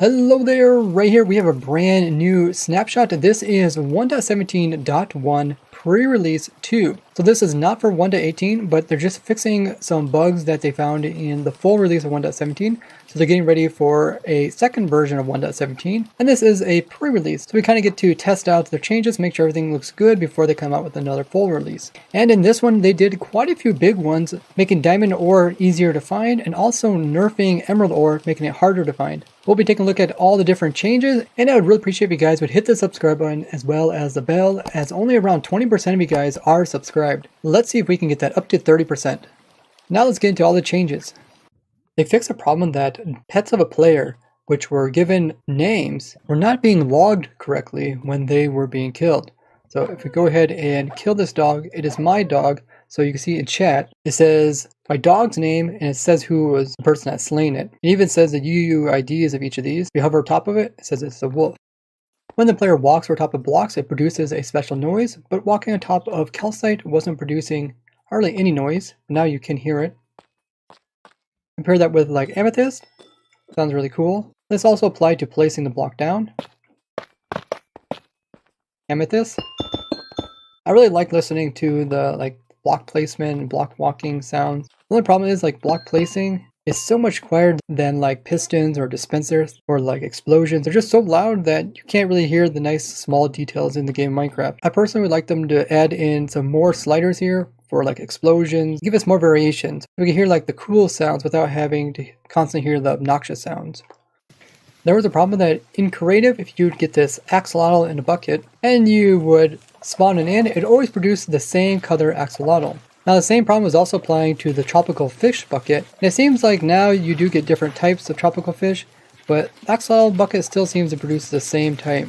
Hello there, right here we have a brand new snapshot. This is 1.17.1 pre-release 2. So this is not for 1.18, but they're just fixing some bugs that they found in the full release of 1.17. So they're getting ready for a second version of 1.17. And this is a pre-release. So we kind of get to test out their changes, make sure everything looks good before they come out with another full release. And in this one, they did quite a few big ones, making diamond ore easier to find and also nerfing emerald ore, making it harder to find. We'll be taking a look at all the different changes, and I would really appreciate if you guys would hit the subscribe button as well as the bell, as only around 20% of you guys are subscribed. Let's see if we can get that up to 30%. Now let's get into all the changes. They fixed a problem that pets of a player, which were given names, were not being logged correctly when they were being killed. So if we go ahead and kill this dog, it is my dog. So you can see in chat, it says my dog's name and it says who was the person that slain it. It even says the UUIDs of each of these. If you hover on top of it, it says it's a wolf. When the player walks over top of blocks, it produces a special noise, but walking on top of calcite wasn't producing hardly any noise. Now you can hear it. Compare that with like amethyst. Sounds really cool. This also applied to placing the block down. Amethyst. I really like listening to the block placement and block walking sounds. The only problem is block placing is so much quieter than pistons or dispensers or explosions. They're just so loud that you can't really hear the nice small details in the game Minecraft. I personally would like them to add in some more sliders here for explosions, give us more variations. We can hear the cool sounds without having to constantly hear the obnoxious sounds. There was a problem that in creative, if you'd get this axolotl in a bucket and you would spawn it in, it always produced the same color axolotl. Now the same problem is also applying to the tropical fish bucket. And it seems like now you do get different types of tropical fish, but the axolotl bucket still seems to produce the same type.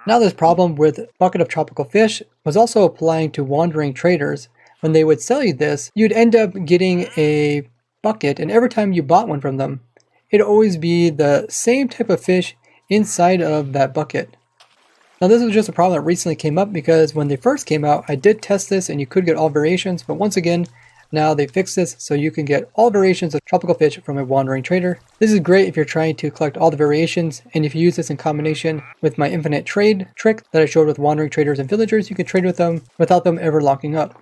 Now this problem with bucket of tropical fish was also applying to wandering traders. When they would sell you this, you'd end up getting a bucket, and every time you bought one from them, it'd always be the same type of fish inside of that bucket. Now this was just a problem that recently came up because when they first came out, I did test this and you could get all variations, but once again, now they fixed this so you can get all variations of tropical fish from a wandering trader. This is great if you're trying to collect all the variations, and if you use this in combination with my infinite trade trick that I showed with wandering traders and villagers, you can trade with them without them ever locking up.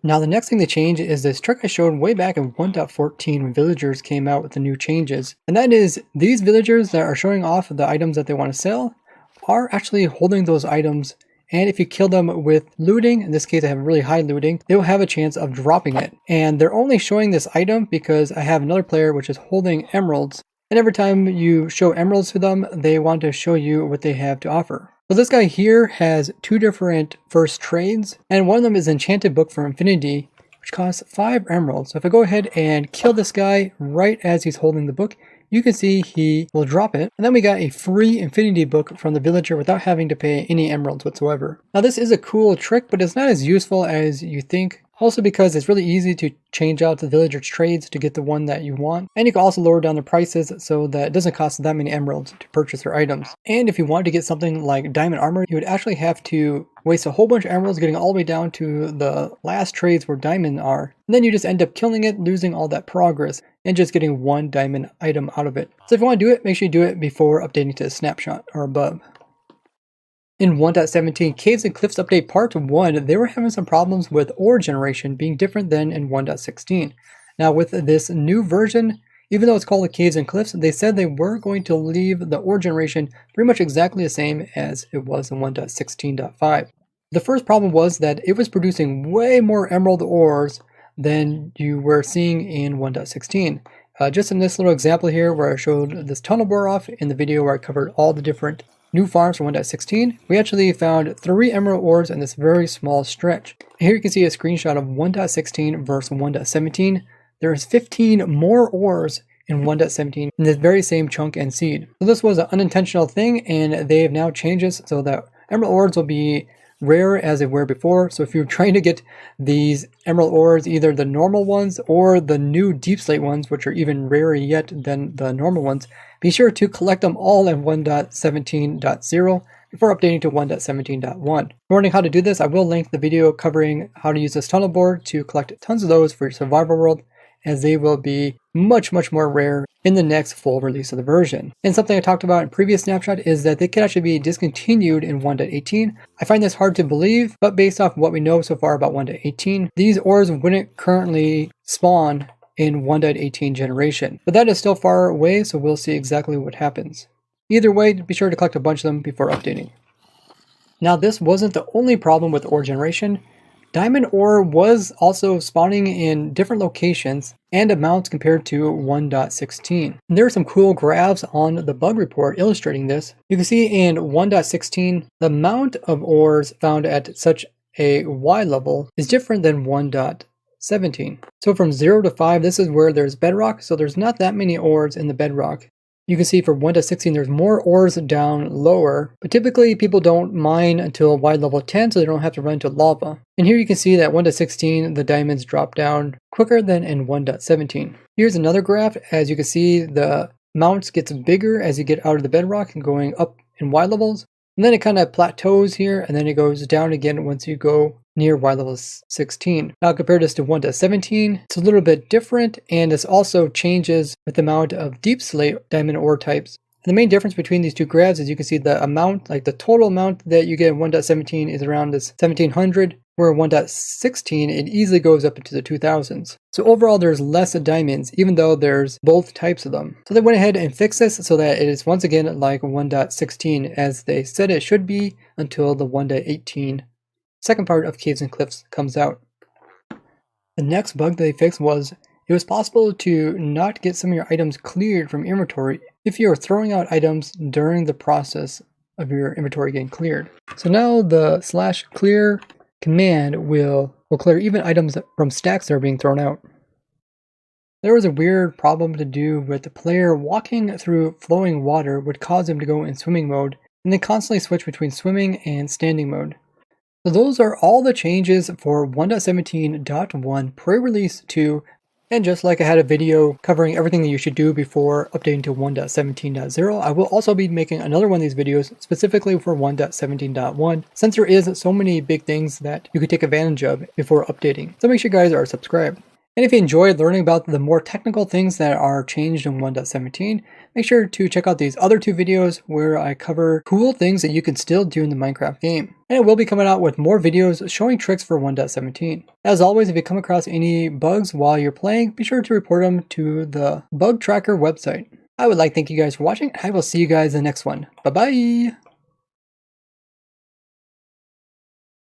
Now the next thing they changed is this trick I showed way back in 1.14 when villagers came out with the new changes. And that is these villagers that are showing off the items that they want to sell are actually holding those items, and if you kill them with looting, in this case I have really high looting, they will have a chance of dropping it. And they're only showing this item because I have another player which is holding emeralds, and every time you show emeralds to them, they want to show you what they have to offer. So this guy here has two different first trades, and one of them is Enchanted Book for Infinity, which costs 5 emeralds. So if I go ahead and kill this guy right as he's holding the book, you can see he will drop it. And then we got a free infinity book from the villager without having to pay any emeralds whatsoever. Now this is a cool trick, but it's not as useful as you think. Also because it's really easy to change out the villager's trades to get the one that you want. And you can also lower down the prices so that it doesn't cost that many emeralds to purchase their items. And if you wanted to get something like diamond armor, you would actually have to waste a whole bunch of emeralds getting all the way down to the last trades where diamond are. And then you just end up killing it, losing all that progress, and just getting one diamond item out of it. So if you want to do it, make sure you do it before updating to the snapshot or above. In 1.17 Caves and Cliffs Update Part 1, they were having some problems with ore generation being different than in 1.16. Now with this new version, even though it's called the Caves and Cliffs, they said they were going to leave the ore generation pretty much exactly the same as it was in 1.16.5. The first problem was that it was producing way more emerald ores than you were seeing in 1.16. Just in this little example here where I showed this tunnel bore off in the video where I covered all the different new farms from 1.16, we actually found 3 emerald ores in this very small stretch. Here you can see a screenshot of 1.16 versus 1.17. There is 15 more ores in 1.17 in this very same chunk and seed. So this was an unintentional thing, and they have now changed this so that emerald ores will be rare as they were before. So if you're trying to get these emerald ores, either the normal ones or the new deep slate ones, which are even rarer yet than the normal ones, be sure to collect them all in 1.17.0 before updating to 1.17.1. If you're wondering how to do this, I will link the video covering how to use this tunnel board to collect tons of those for your survival world, as they will be much more rare in the next full release of the version. And something I talked about in previous snapshot is that they could actually be discontinued in 1.18. I find this hard to believe, but based off what we know so far about 1.18, these ores wouldn't currently spawn in 1.18 generation. But that is still far away, so we'll see exactly what happens. Either way, be sure to collect a bunch of them before updating. Now, this wasn't the only problem with ore generation. Diamond ore was also spawning in different locations and amounts compared to 1.16. There are some cool graphs on the bug report illustrating this. You can see in 1.16, the amount of ores found at such a Y level is different than 1.17. So from 0 to 5, this is where there's bedrock, so there's not that many ores in the bedrock. You can see for 1.16 there's more ores down lower, but typically people don't mine until Y level 10 so they don't have to run into lava. And here you can see that 1.16 the diamonds drop down quicker than in 1.17. Here's another graph. As you can see, the amounts gets bigger as you get out of the bedrock and going up in Y levels. And then it kind of plateaus here and then it goes down again once you go near Y level 16. Now compare this to 1.17, it's a little bit different, and this also changes with the amount of deep slate diamond ore types. And the main difference between these two graphs is you can see the amount, like the total amount that you get in 1.17 is around this 1700, where 1.16 it easily goes up into the 2000s. So overall there's less diamonds, even though there's both types of them. So they went ahead and fixed this so that it is once again like 1.16 as they said it should be until the 1.18 second part of Caves and Cliffs comes out. The next bug that they fixed was it was possible to not get some of your items cleared from inventory if you are throwing out items during the process of your inventory getting cleared. So now the /clear command will clear even items from stacks that are being thrown out. There was a weird problem to do with the player walking through flowing water would cause him to go in swimming mode and then constantly switch between swimming and standing mode. So those are all the changes for 1.17.1 pre-release 2, and just like I had a video covering everything that you should do before updating to 1.17.0, I will also be making another one of these videos specifically for 1.17.1, since there is so many big things that you could take advantage of before updating. So make sure you guys are subscribed. And if you enjoyed learning about the more technical things that are changed in 1.17, make sure to check out these other two videos where I cover cool things that you can still do in the Minecraft game. And I will be coming out with more videos showing tricks for 1.17. As always, if you come across any bugs while you're playing, be sure to report them to the bug tracker website. I would like to thank you guys for watching. I will see you guys in the next one. Bye bye!